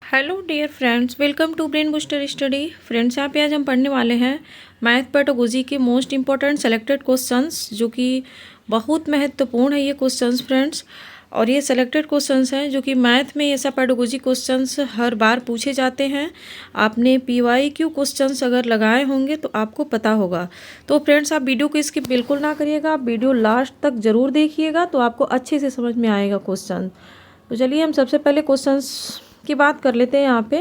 Hello dear friends, welcome to Brain Booster Study. Friends, यहाँ पे आज हम पढ़ने वाले हैं मैथ पेडागोजी के मोस्ट इंपॉर्टेंट सेलेक्टेड क्वेश्चंस, जो कि बहुत महत्वपूर्ण है ये क्वेश्चंस फ्रेंड्स। और ये सेलेक्टेड क्वेश्चंस हैं जो कि मैथ में ऐसा पेडागोजी क्वेश्चंस हर बार पूछे जाते हैं। आपने PYQ क्वेश्चंस अगर लगाए होंगे तो आपको पता होगा। तो फ्रेंड्स, आप वीडियो को स्किप बिल्कुल ना करिएगा, आप वीडियो लास्ट तक ज़रूर देखिएगा तो आपको अच्छे से समझ में आएगा क्वेश्चन। तो चलिए हम सबसे पहले क्वेश्चंस की बात कर लेते हैं। यहाँ पे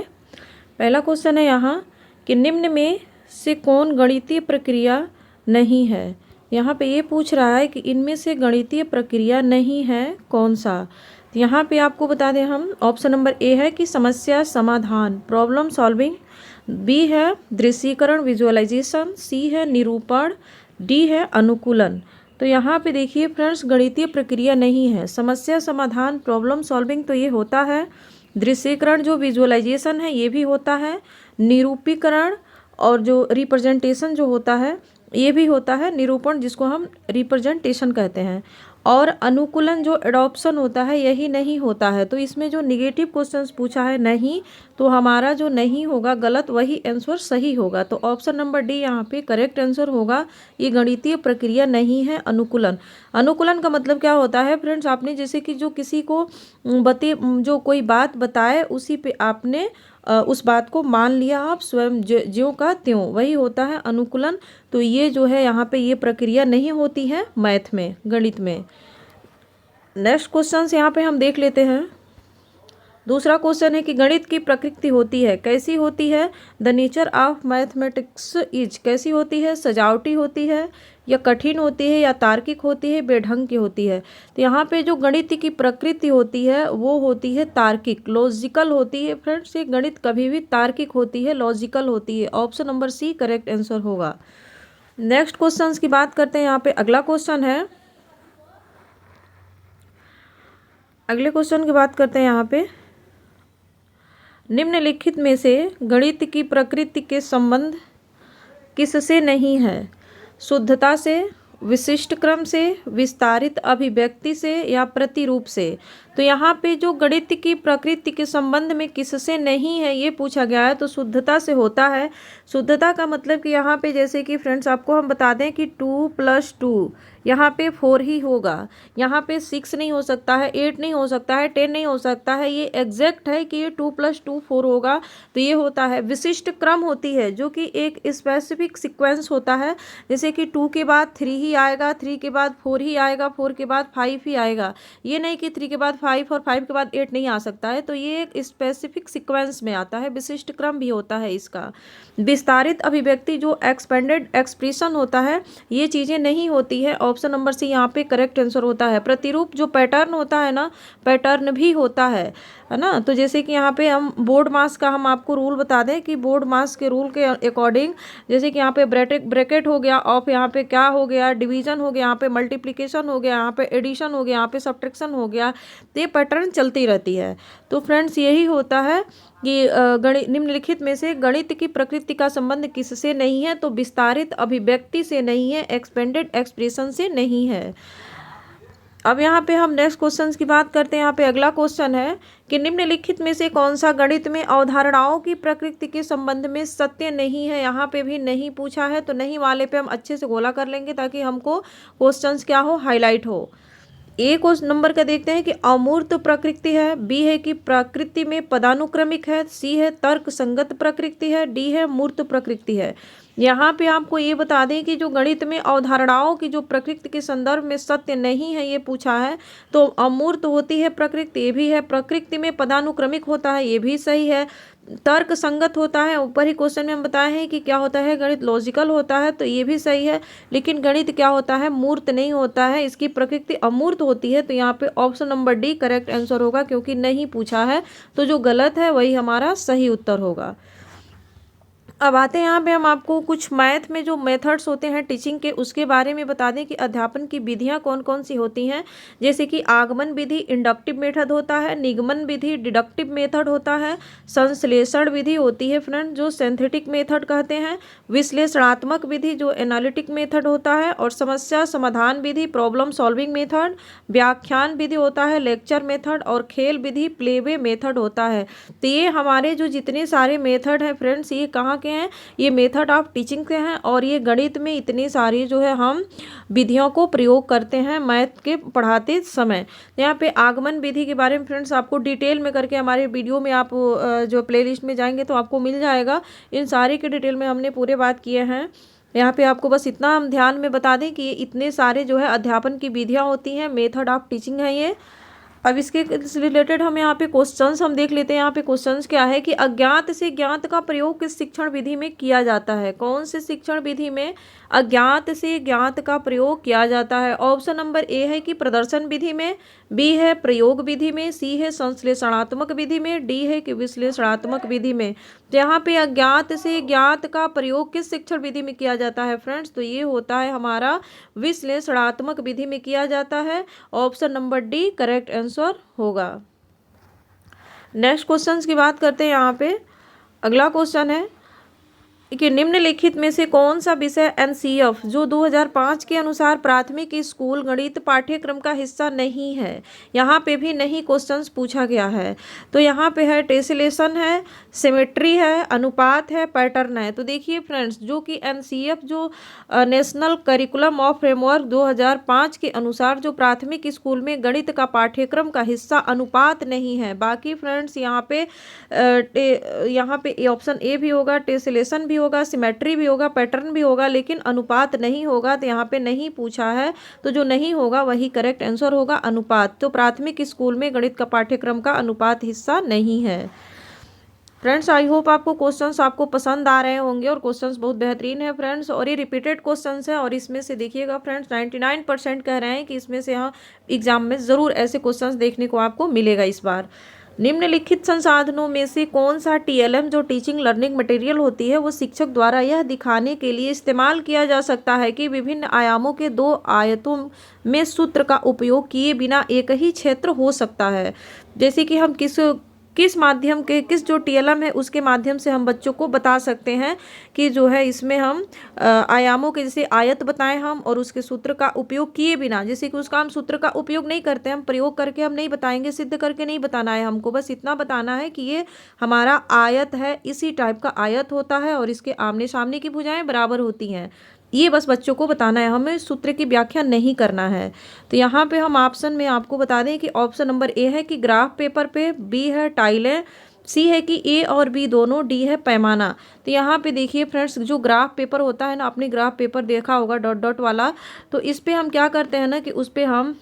पहला क्वेश्चन है यहाँ कि निम्न में से कौन गणितीय प्रक्रिया नहीं है। यहाँ पे ये पूछ रहा है कि इनमें से गणितीय प्रक्रिया नहीं है कौन सा। तो यहाँ पे आपको बता दें हम, ऑप्शन नंबर ए है कि समस्या समाधान, प्रॉब्लम सॉल्विंग, बी है दृश्यीकरण विजुअलाइजेशन, सी है निरूपण, डी है अनुकूलन। तो यहाँ पे देखिए फ्रेंड्स, गणितीय प्रक्रिया नहीं है। समस्या समाधान, प्रॉब्लम सॉल्विंग तो ये होता है, दृश्यीकरण जो विजुअलाइजेशन है ये भी होता है, निरूपीकरण और जो रिप्रेजेंटेशन जो होता है ये भी होता है, निरूपण जिसको हम रिप्रेजेंटेशन कहते हैं, और अनुकूलन जो एडॉप्शन होता है यही नहीं होता है। तो इसमें जो निगेटिव क्वेश्चंस पूछा है नहीं, तो हमारा जो नहीं होगा गलत, वही आंसर सही होगा। तो ऑप्शन नंबर डी यहाँ पे करेक्ट आंसर होगा। ये गणितीय प्रक्रिया नहीं है अनुकूलन। अनुकूलन का मतलब क्या होता है फ्रेंड्स, आपने जैसे कि जो किसी को जो कोई बात बताए उसी पे आपने उस बात को मान लिया, आप स्वयं ज्यों का त्यों, वही होता है अनुकूलन। तो ये जो है यहाँ पे ये प्रक्रिया नहीं होती है मैथ में, गणित में। नेक्स्ट क्वेश्चन यहाँ पे हम देख लेते हैं। दूसरा क्वेश्चन है कि गणित की प्रकृति होती है, कैसी होती है। The nature of mathematics is, कैसी होती है, सजावटी होती है या कठिन होती है या तार्किक होती है, बेढंग की होती है। तो यहाँ पे जो गणित की प्रकृति होती है वो होती है तार्किक, लॉजिकल होती है फ्रेंड्स। ये गणित कभी भी तार्किक होती है, लॉजिकल होती है। Option number C correct answer होगा। नेक्स्ट क्वेश्चन की बात करते हैं। यहाँ पे अगला क्वेश्चन है, अगले क्वेश्चन की बात करते हैं। यहाँ पे निम्नलिखित में से गणित की प्रकृति के संबंध किससे नहीं है। शुद्धता से, विशिष्ट क्रम से, विस्तारित अभिव्यक्ति से या प्रतिरूप से। तो यहाँ पे जो गणित की प्रकृति के संबंध में किससे नहीं है ये पूछा गया है, तो शुद्धता से होता है। शुद्धता का मतलब कि यहाँ पे जैसे कि फ्रेंड्स आपको हम बता दें कि 2 + 2 यहाँ पे 4 ही होगा। यहाँ पे 6 नहीं हो सकता है, 8 नहीं हो सकता है, 10 नहीं हो सकता है। ये एग्जैक्ट है कि ये 2 + 2 4 होगा। तो ये होता है विशिष्ट क्रम होती है, जो कि एक स्पेसिफिक सीक्वेंस होता है। जैसे कि 2 के बाद 3 ही आएगा, 3 के बाद 4 ही आएगा, 4 के बाद 5 ही आएगा। ये नहीं कि 3 के बाद 5 और 5 के बाद 8 नहीं आ सकता है। तो ये एक स्पेसिफिक सीक्वेंस में आता है, विशिष्ट क्रम भी होता है इसका। विस्तारित अभिव्यक्ति जो एक्सपेंडेड एक्सप्रेशन होता है, ये चीज़ें नहीं होती है। ऑप्शन नंबर सी यहाँ पे करेक्ट आंसर होता है। प्रतिरूप जो पैटर्न होता है ना, पैटर्न भी होता है ना। तो जैसे कि यहाँ पे हम बोर्ड मास का हम आपको रूल बता दें कि बोर्ड मास के रूल के अकॉर्डिंग, जैसे कि यहाँ पे ब्रैकेट हो गया, ऑफ यहाँ पे क्या हो गया, डिवीजन हो गया, यहाँ पे मल्टीप्लिकेशन हो गया, यहाँ पे एडिशन हो गया, यहाँ पे सब्ट्रैक्शन हो गया, तो ये पैटर्न चलती रहती है। तो फ्रेंड्स यही होता है कि निम्नलिखित में से गणित की प्रकृति का संबंध किससे नहीं है, तो विस्तारित अभिव्यक्ति से नहीं है, एक्सपेंडेड एक्सप्रेशन से नहीं है। अब यहाँ पे हम नेक्स्ट क्वेश्चन की बात करते हैं। यहाँ पे अगला क्वेश्चन है कि निम्नलिखित में से कौन सा गणित में अवधारणाओं की प्रकृति के संबंध में सत्य नहीं है। यहाँ पे भी नहीं पूछा है, तो नहीं वाले पे हम अच्छे से गोला कर लेंगे ताकि हमको क्वेश्चंस क्या हो, हाईलाइट हो। ए क्वेश्चन नंबर का देखते हैं कि अमूर्त प्रकृति है, बी है कि प्रकृति में पदानुक्रमिक है, सी है तर्क संगत प्रकृति है, डी है मूर्त प्रकृति है। यहाँ पे आपको ये बता दें कि जो गणित में अवधारणाओं की जो प्रकृति के संदर्भ में सत्य नहीं है ये पूछा है, तो अमूर्त होती है प्रकृति, ये भी है। प्रकृति में पदानुक्रमिक होता है, ये भी सही है। तर्क संगत होता है, ऊपर ही क्वेश्चन में हम बताए हैं कि क्या होता है, गणित लॉजिकल होता है, तो ये भी सही है। लेकिन गणित क्या होता है, मूर्त नहीं होता है, इसकी प्रकृति अमूर्त होती है। तो यहाँ पे option number D correct answer होगा, क्योंकि नहीं पूछा है। तो जो गलत है वही हमारा सही उत्तर होगा। अब आते हैं यहाँ पे हम आपको कुछ मैथ में जो मेथड्स होते हैं टीचिंग के उसके बारे में बता दें कि अध्यापन की विधियाँ कौन कौन सी होती हैं। जैसे कि आगमन विधि इंडक्टिव मेथड होता है, निगमन विधि डिडक्टिव मेथड होता है, संश्लेषण विधि होती है फ्रेंड जो सिंथेटिक मेथड कहते हैं, विश्लेषणात्मक विधि जो एनालिटिक मेथड होता है, और समस्या समाधान विधि प्रॉब्लम सॉल्विंग मेथड, व्याख्यान विधि होता है लेक्चर मेथड, और खेल विधि प्लेवे मेथड होता है। तो ये हमारे जो जितने सारे मेथड हैं फ्रेंड्स ये कहाँ के हैं, ये मेथड ऑफ टीचिंग के हैं, और ये गणित में इतनी सारी जो है हम विधियों को प्रयोग करते हैं मैथ के पढ़ाते समय। यहाँ पे आगमन विधि के बारे में फ्रेंड्स आपको डिटेल में करके हमारे वीडियो में आप जो प्लेलिस्ट में जाएंगे तो आपको मिल जाएगा, इन सारे के डिटेल में हमने पूरे बात किए हैं। यहाँ पे आपको बस इतना हम ध्यान में बता दें कि ये इतने सारे जो है अध्यापन की विधियाँ होती हैं, मेथड ऑफ टीचिंग है ये। अब इसके रिलेटेड हम यहाँ पे क्वेश्चंस हम देख लेते हैं। यहाँ पे क्वेश्चंस क्या है कि अज्ञात से ज्ञात का प्रयोग किस शिक्षण विधि में किया जाता है। कौन से शिक्षण विधि में अज्ञात से ज्ञात का प्रयोग किया जाता है। ऑप्शन नंबर ए है कि प्रदर्शन विधि में, बी है प्रयोग विधि में, सी है संश्लेषणात्मक विधि में, डी है कि विश्लेषणात्मक विधि में। तो यहाँ पे अज्ञात से ज्ञात का प्रयोग किस शिक्षण विधि में किया जाता है फ्रेंड्स, तो ये होता है हमारा विश्लेषणात्मक विधि में किया जाता है। Option number D correct answer होगा। नेक्स्ट क्वेश्चन की बात करते हैं। यहाँ पे अगला क्वेश्चन है कि निम्नलिखित में से कौन सा विषय एनसीएफ जो 2005 के अनुसार प्राथमिक स्कूल गणित पाठ्यक्रम का हिस्सा नहीं है। यहाँ पे भी नहीं क्वेश्चंस पूछा गया है। तो यहाँ पे है टेसेलेशन है, सिमेट्री है, अनुपात है, पैटर्न है। तो देखिए फ्रेंड्स जो कि एनसीएफ जो नेशनल करिकुलम ऑफ फ्रेमवर्क 2005 के अनुसार जो प्राथमिक स्कूल में गणित का पाठ्यक्रम का हिस्सा अनुपात नहीं है। बाकी फ्रेंड्स यहाँ पे ऑप्शन ए भी होगा, टेसेलेशन भी होगा, सिमेट्री भी होगा, पैटर्न भी होगा, लेकिन अनुपात नहीं होगा। तो यहाँ पे नहीं पूछा है, तो जो नहीं होगा वही करेक्ट आंसर होगा अनुपात। तो प्राथमिक स्कूल में गणित का पाठ्यक्रम का अनुपात हिस्सा नहीं है। फ्रेंड्स आई होप आपको क्वेश्चंस आपको पसंद आ रहे होंगे और क्वेश्चंस बहुत बेहतरीन है फ्रेंड्स, और ये रिपीटेड क्वेश्चंस है। और इसमें से देखिएगा फ्रेंड्स 99% कह रहे हैं कि इसमें से यहाँ एग्जाम में ज़रूर ऐसे क्वेश्चंस देखने को आपको मिलेगा इस बार। निम्नलिखित संसाधनों में से कौन सा टीएलएम जो टीचिंग लर्निंग मटेरियल होती है वो शिक्षक द्वारा यह दिखाने के लिए इस्तेमाल किया जा सकता है कि विभिन्न आयामों के दो आयतों में सूत्र का उपयोग किए बिना एक ही क्षेत्र हो सकता है। जैसे कि हम किस माध्यम के किस जो टीएलएम है उसके माध्यम से हम बच्चों को बता सकते हैं कि जो है इसमें हम आयामों के जैसे आयत बताएं हम और उसके सूत्र का उपयोग किए बिना, जैसे कि उसका हम सूत्र का उपयोग नहीं करते, हम प्रयोग करके हम नहीं बताएंगे, सिद्ध करके नहीं बताना है हमको, बस इतना बताना है कि ये हमारा आयत है, इसी टाइप का आयत होता है और इसके आमने सामने की भुजाएं बराबर होती हैं। ये बस बच्चों को बताना है, हमें सूत्र की व्याख्या नहीं करना है। तो यहाँ पे हम ऑप्शन में आपको बता दें कि ऑप्शन नंबर ए है कि ग्राफ पेपर पे, बी है टाइलें, सी है कि ए और बी दोनों, डी है पैमाना। तो यहाँ पे देखिए फ्रेंड्स जो ग्राफ पेपर होता है ना, आपने ग्राफ पेपर देखा होगा डॉट डॉट वाला, तो इस पे हम क्या करते हैं ना कि उस पे हम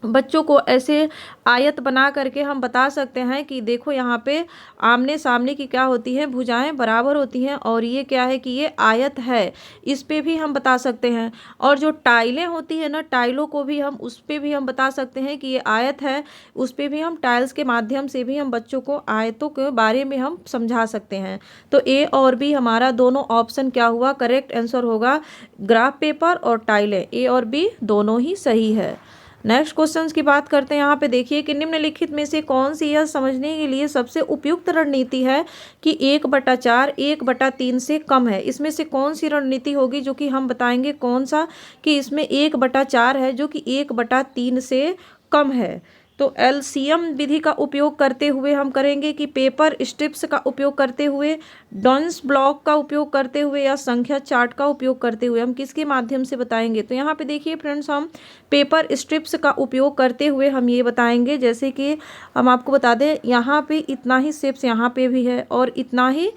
बच्चों को ऐसे आयत बना करके हम बता सकते हैं कि देखो यहाँ पे आमने सामने की क्या होती है, भुजाएं बराबर होती हैं और ये क्या है कि ये आयत है, इस पे भी हम बता सकते हैं। और जो टाइलें होती है ना, टाइलों को भी हम उस पे भी हम बता सकते हैं कि ये आयत है, उस पे भी हम टाइल्स के माध्यम से भी हम बच्चों को आयतों के बारे में हम समझा सकते हैं। तो ए और बी हमारा दोनों ऑप्शन क्या हुआ, करेक्ट आंसर होगा ग्राफ पेपर और टाइलें, ए और बी दोनों ही सही है। नेक्स्ट क्वेश्चंस की बात करते हैं। यहाँ पे देखिए कि निम्नलिखित में से कौन सी यह समझने के लिए सबसे उपयुक्त रणनीति है कि 1/4 1/3 से कम है। इसमें से कौन सी रणनीति होगी जो कि हम बताएंगे कौन सा कि इसमें 1/4 है जो कि 1/3 से कम है। तो एलसीएम विधि का उपयोग करते हुए हम करेंगे कि पेपर स्ट्रिप्स का उपयोग करते हुए, डॉन्स ब्लॉक का उपयोग करते हुए या संख्या चार्ट का उपयोग करते हुए, हम किसके माध्यम से बताएंगे। तो यहाँ पे देखिए फ्रेंड्स हम पेपर स्ट्रिप्स का उपयोग करते हुए हम ये बताएंगे, जैसे कि हम आपको बता दें यहाँ पे इतना ही शेप्स यहाँ पे भी है और इतना ही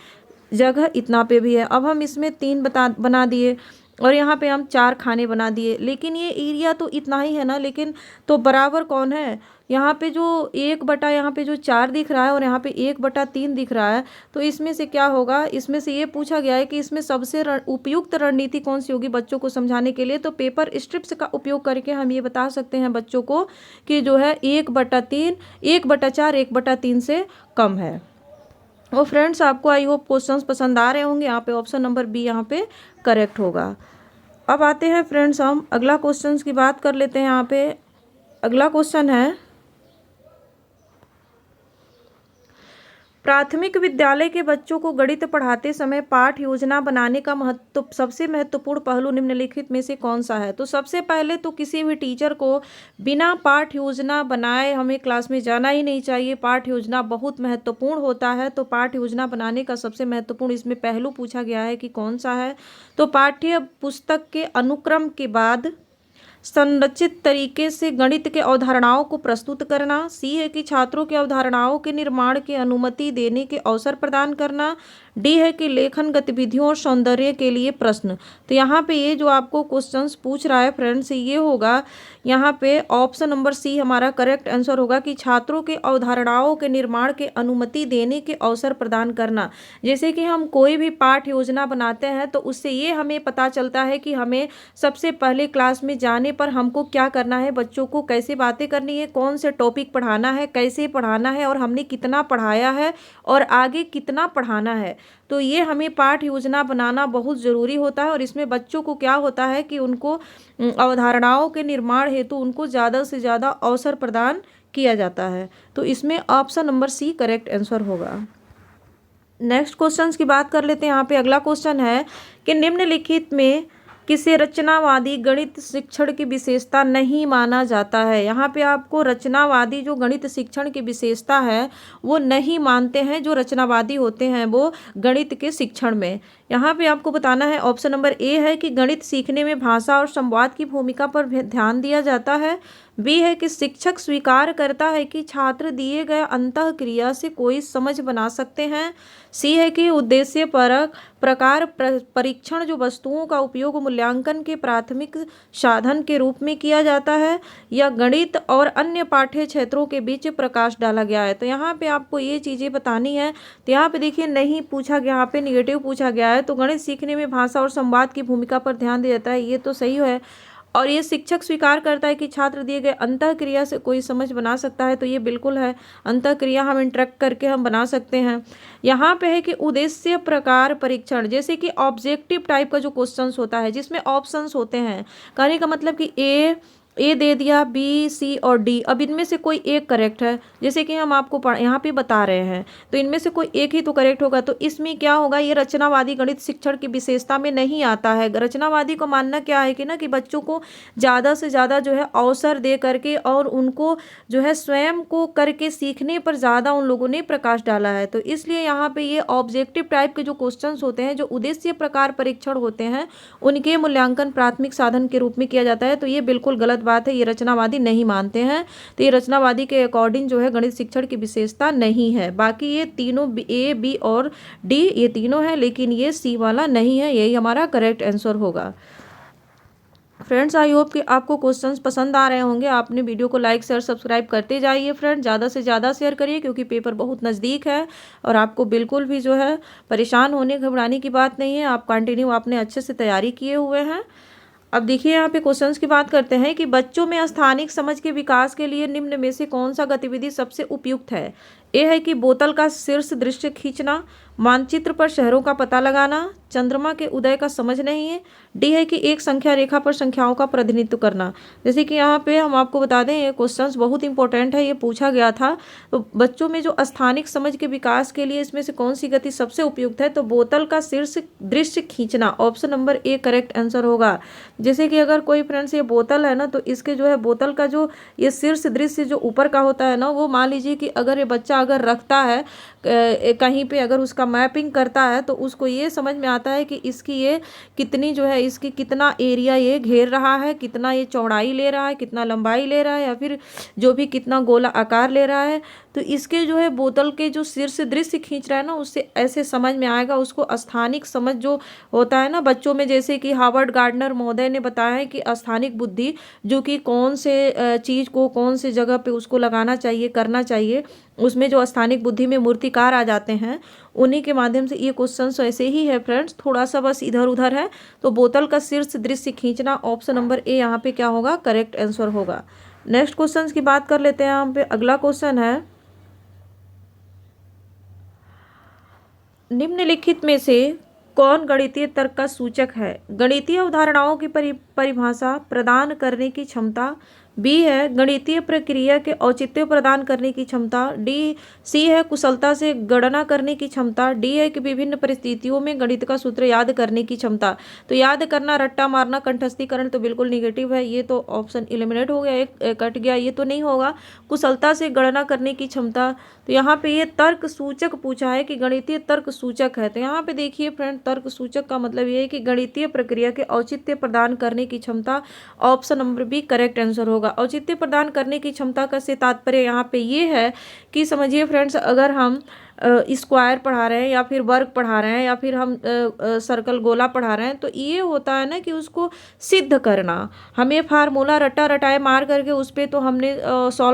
जगह इतना पे भी है। अब हम इसमें 3 बना दिए और यहाँ पे हम 4 खाने बना दिए, लेकिन ये एरिया तो इतना ही है ना, लेकिन तो बराबर कौन है, यहाँ पे जो 1 यहाँ पे जो 4 दिख रहा है और यहाँ पे 1/3 दिख रहा है। तो इसमें से क्या होगा, इसमें से ये पूछा गया है कि इसमें सबसे उपयुक्त रणनीति कौन सी होगी बच्चों को समझाने के लिए। तो पेपर स्ट्रिप्स का उपयोग करके हम ये बता सकते हैं बच्चों को कि जो है 1/4 1/3 से कम है। और फ्रेंड्स आपको आई होप क्वेश्चंस पसंद आ रहे होंगे। यहाँ पे ऑप्शन नंबर बी यहाँ पे करेक्ट होगा। अब आते हैं फ्रेंड्स, हम अगला क्वेश्चंस की बात कर लेते हैं। यहाँ पे अगला क्वेश्चन है, प्राथमिक विद्यालय के बच्चों को गणित पढ़ाते समय पाठ योजना बनाने का सबसे महत्वपूर्ण पहलू निम्नलिखित में से कौन सा है। तो सबसे पहले तो किसी भी टीचर को बिना पाठ योजना बनाए हमें क्लास में जाना ही नहीं चाहिए। पाठ योजना बहुत महत्वपूर्ण होता है। तो पाठ योजना बनाने का सबसे महत्वपूर्ण इसमें पहलू पूछा गया है कि कौन सा है। तो पाठ्य पुस्तक के अनुक्रम के बाद संरचित तरीके से गणित के अवधारणाओं को प्रस्तुत करना। सी है कि छात्रों के अवधारणाओं के निर्माण की अनुमति देने के अवसर प्रदान करना। डी है कि लेखन गतिविधियों और सौंदर्य के लिए प्रश्न। तो यहाँ पे ये जो आपको क्वेश्चंस पूछ रहा है फ्रेंड्स, ये होगा यहाँ पे ऑप्शन नंबर सी हमारा करेक्ट आंसर होगा कि छात्रों के अवधारणाओं के निर्माण के अनुमति देने के अवसर प्रदान करना। जैसे कि हम कोई भी पाठ योजना बनाते हैं तो उससे ये हमें पता चलता है कि हमें सबसे पहले क्लास में जाने पर हमको क्या करना है, बच्चों को कैसे बातें करनी है, कौन से टॉपिक पढ़ाना है, कैसे पढ़ाना है और हमने कितना पढ़ाया है और आगे कितना पढ़ाना है। तो ये हमें पाठ योजना बनाना बहुत ज़रूरी होता है। और इसमें बच्चों को क्या होता है कि उनको अवधारणाओं के निर्माण हेतु उनको ज़्यादा से ज़्यादा अवसर प्रदान किया जाता है। तो इसमें option number C correct answer होगा। नेक्स्ट क्वेश्चंस की बात कर लेते हैं। यहाँ पे अगला क्वेश्चन है कि निम्नलिखित में किसे रचनावादी गणित शिक्षण की विशेषता नहीं माना जाता है। यहाँ पे आपको रचनावादी जो गणित शिक्षण की विशेषता है वो नहीं मानते हैं। जो रचनावादी होते हैं वो गणित के शिक्षण में, यहाँ पे आपको बताना है ऑप्शन नंबर ए है कि गणित सीखने में भाषा और संवाद की भूमिका पर ध्यान दिया जाता है। बी है कि शिक्षक स्वीकार करता है कि छात्र दिए गए अंतःक्रिया से कोई समझ बना सकते हैं। सी है कि उद्देश्य परक प्रकार परीक्षण जो वस्तुओं का उपयोग मूल्यांकन के प्राथमिक साधन के रूप में किया जाता है, या गणित और अन्य पाठ्य क्षेत्रों के बीच प्रकाश डाला गया है। तो यहाँ पे आपको ये चीज़ें बतानी है। तो यहाँ पे देखिए नहीं पूछा गया, यहाँ पे निगेटिव पूछा गया है। तो गणित सीखने में भाषा और संवाद की भूमिका पर ध्यान दिया जाता है, ये तो सही है। और ये शिक्षक स्वीकार करता है कि छात्र दिए गए अंतःक्रिया से कोई समझ बना सकता है, तो ये बिल्कुल है। अंतःक्रिया हम इंटरेक्ट करके हम बना सकते हैं। यहाँ पे है कि उद्देश्य प्रकार परीक्षण, जैसे कि ऑब्जेक्टिव टाइप का जो क्वेश्चंस होता है जिसमें ऑप्शंस होते हैं, कहने का मतलब कि ए दे दिया, बी, सी और डी, अब इनमें से कोई एक करेक्ट है। जैसे कि हम आपको यहाँ पे बता रहे हैं, तो इनमें से कोई एक ही तो करेक्ट होगा। तो इसमें क्या होगा, ये रचनावादी गणित शिक्षण की विशेषता में नहीं आता है। रचनावादी को मानना क्या है कि ना कि बच्चों को ज़्यादा से ज़्यादा जो है अवसर दे करके और उनको जो है स्वयं को करके सीखने पर ज़्यादा उन लोगों ने प्रकाश डाला है। तो इसलिए यहाँ पे ये ऑब्जेक्टिव टाइप के जो क्वेश्चंस होते हैं, जो उद्देश्य प्रकार परीक्षण होते हैं, उनके मूल्यांकन प्राथमिक साधन के रूप में किया जाता है। तो ये बिल्कुल गलत बात है, ये रचनावादी नहीं मानते हैं। तो ये रचनावादी के अकॉर्डिंग जो है गणित शिक्षण की विशेषता नहीं है। बाकी ये तीनों ए, बी और डी ये तीनों है, लेकिन ये सी वाला नहीं है। यही हमारा करेक्ट आंसर होगा। फ्रेंड्स आई होप कि आपको क्वेश्चंस पसंद आ रहे होंगे। आपने वीडियो को लाइक शेयर सब्सक्राइब करते जाइए फ्रेंड, ज़्यादा से ज़्यादा शेयर करिए क्योंकि पेपर बहुत नज़दीक है और आपको बिल्कुल भी जो है परेशान होने घबराने की बात नहीं है। आप कंटिन्यू आपने अच्छे से तैयारी किए हुए हैं। अब देखिए यहाँ पे क्वेश्चंस की बात करते हैं कि बच्चों में स्थानिक समझ के विकास के लिए निम्न में से कौन सा गतिविधि सबसे उपयुक्त है। ए है कि बोतल का शीर्ष दृश्य खींचना, मानचित्र पर शहरों का पता लगाना, चंद्रमा के उदय का समझ नहीं है। डी है कि एक संख्या रेखा पर संख्याओं का प्रतिनिधित्व करना। जैसे कि यहाँ पे हम आपको बता दें ये क्वेश्चंस बहुत इंपॉर्टेंट है, ये पूछा गया था। तो बच्चों में जो स्थानिक समझ के विकास के लिए इसमें से कौन सी गति सबसे उपयुक्त है, तो बोतल का शीर्ष दृश्य खींचना, option number A correct answer होगा। जैसे कि अगर कोई फ्रेंड्स ये बोतल है ना, तो इसके जो है बोतल का जो ये शीर्ष दृश्य जो ऊपर का होता है ना, वो मान लीजिए कि अगर ये बच्चा अगर रखता है कहीं पे, अगर उसका मैपिंग करता है तो उसको ये समझ में आता है कि इसकी ये कितनी जो है, इसकी कितना एरिया ये घेर रहा है, कितना ये चौड़ाई ले रहा है, कितना लंबाई ले रहा है, या फिर जो भी कितना गोला आकार ले रहा है। तो इसके जो है बोतल के जो शीर्ष दृश्य खींच रहा है ना, उससे ऐसे समझ में आएगा। उसको स्थानिक समझ जो होता है ना बच्चों में, जैसे कि हार्वर्ड गार्डनर महोदय ने बताया है कि स्थानिक बुद्धि जो कि कौन से चीज़ को कौन से जगह पे उसको लगाना चाहिए, करना चाहिए, उसमें जो स्थानिक बुद्धि में मूर्तिकार आ जाते हैं, उन्हीं के माध्यम से ये क्वेश्चन ऐसे ही है फ्रेंड्स, थोड़ा सा बस इधर उधर है। तो बोतल का शीर्ष दृश्य खींचना, ऑप्शन नंबर ए यहाँ पे क्या होगा, करेक्ट आंसर होगा। नेक्स्ट क्वेश्चन की बात कर लेते हैं। यहाँ पे अगला क्वेश्चन है निम्नलिखित में से कौन गणितीय तर्क का सूचक है? गणितीय अवधारणाओं की परिभाषा प्रदान करने की क्षमता। बी है गणितीय प्रक्रिया के औचित्य प्रदान करने की क्षमता। सी है कुशलता से गणना करने की क्षमता। डी है कि विभिन्न परिस्थितियों में गणित का सूत्र याद करने की क्षमता। तो याद करना, रट्टा मारना, कंठस्थीकरण तो बिल्कुल निगेटिव है, ये तो ऑप्शन एलिमिनेट हो गया, एक कट गया, ये तो नहीं होगा। कुशलता से गणना करने की क्षमता, तो यहाँ पे ये तर्क सूचक पूछा है कि गणितीय तर्क सूचक है। तो यहाँ पे देखिए फ्रेंड, तर्क सूचक का मतलब ये है कि गणितीय प्रक्रिया के औचित्य प्रदान करने की क्षमता। Option number B correct answer होगा। औचित्य प्रदान करने की क्षमता का से तात्पर्य यहाँ पे ये है कि समझिए फ्रेंड्स, अगर हम स्क्वायर पढ़ा रहे हैं या फिर वर्ग पढ़ा रहे हैं या फिर हम सर्कल गोला पढ़ा रहे हैं, तो ये होता है ना कि उसको सिद्ध करना। हमें फार्मूला रटा रटाए मार करके उस पर तो हमने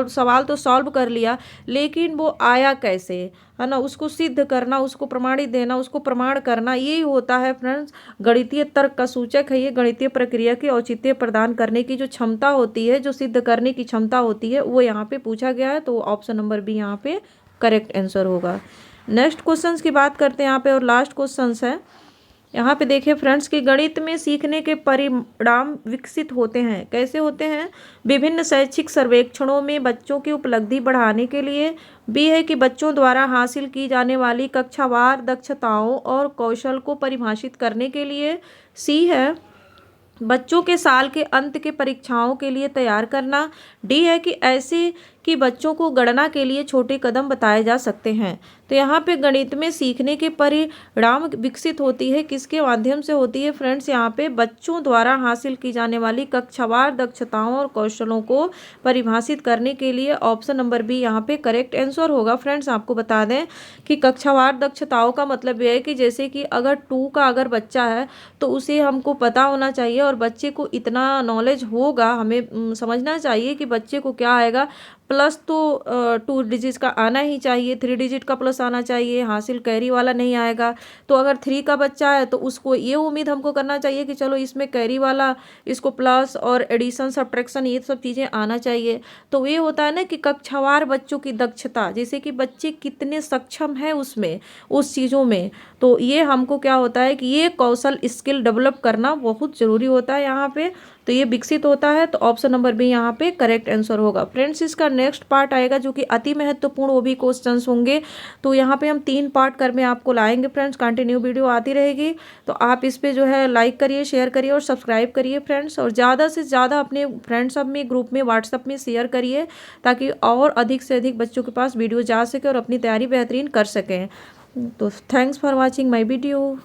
सवाल तो सॉल्व कर लिया, लेकिन वो आया कैसे, है ना, उसको सिद्ध करना, उसको प्रमाणित देना, उसको प्रमाण करना, यही होता है फ्रेंड्स गणितीय तर्क का सूचक है। ये गणितीय प्रक्रिया की औचित्य प्रदान करने की जो क्षमता होती है, जो सिद्ध करने की क्षमता होती है, वो यहाँ पे पूछा गया है। तो ऑप्शन नंबर बी यहाँ पे करेक्ट आंसर होगा। नेक्स्ट क्वेश्चंस की बात करते हैं यहाँ पे, और लास्ट क्वेश्चंस है यहाँ पे। देखिए फ्रेंड्स कि गणित में सीखने के परिणाम विकसित होते हैं। कैसे होते हैं? विभिन्न शैक्षिक सर्वेक्षणों में बच्चों की उपलब्धि बढ़ाने के लिए। बी है कि बच्चों द्वारा हासिल की जाने वाली कक्षावार दक्षताओं और कौशल को परिभाषित करने के लिए। सी है बच्चों के साल के अंत के परीक्षाओं के लिए तैयार करना। डी है कि ऐसे कि बच्चों को गणना के लिए छोटे कदम बताए जा सकते हैं। तो यहाँ पे गणित में सीखने के परिणाम विकसित होती है, किसके माध्यम से होती है फ्रेंड्स? यहाँ पे बच्चों द्वारा हासिल की जाने वाली कक्षावार दक्षताओं और कौशलों को परिभाषित करने के लिए। ऑप्शन नंबर बी यहाँ पे करेक्ट आंसर होगा। फ्रेंड्स आपको बता दें कि कक्षावार दक्षताओं का मतलब यह है कि जैसे कि अगर 2 का अगर बच्चा है तो उसे हमको पता होना चाहिए, और बच्चे को इतना नॉलेज होगा, हमें समझना चाहिए कि बच्चे को क्या आएगा। प्लस तो 2 डिजिट का आना ही चाहिए, 3 डिजिट का प्लस आना चाहिए, हासिल कैरी वाला नहीं आएगा। तो अगर 3 का बच्चा है तो उसको ये उम्मीद हमको करना चाहिए कि चलो इसमें कैरी वाला, इसको प्लस और एडिशन सब्ट्रैक्शन ये सब चीज़ें आना चाहिए। तो ये होता है ना कि कक्षावार बच्चों की दक्षता, जैसे कि बच्चे कितने सक्षम हैं उसमें, उस चीज़ों में, तो ये हमको क्या होता है कि ये कौशल स्किल डेवलप करना बहुत ज़रूरी होता है यहाँ पे। तो ये विकसित होता है। तो ऑप्शन नंबर बी यहाँ पे करेक्ट आंसर होगा। फ्रेंड्स इसका नेक्स्ट पार्ट आएगा जो कि अति महत्वपूर्ण वो भी क्वेश्चंस होंगे। तो यहाँ पे हम 3 पार्ट कर में आपको लाएंगे फ्रेंड्स, कंटिन्यू वीडियो आती रहेगी। तो आप इस पे जो है लाइक करिए, शेयर करिए और सब्सक्राइब करिए फ्रेंड्स, और ज़्यादा से ज़्यादा अपने फ्रेंड्स सब में, ग्रुप में, व्हाट्सअप में शेयर करिए, ताकि और अधिक से अधिक बच्चों के पास वीडियो जा सके और अपनी तैयारी बेहतरीन कर सकें। तो thanks for watching my video.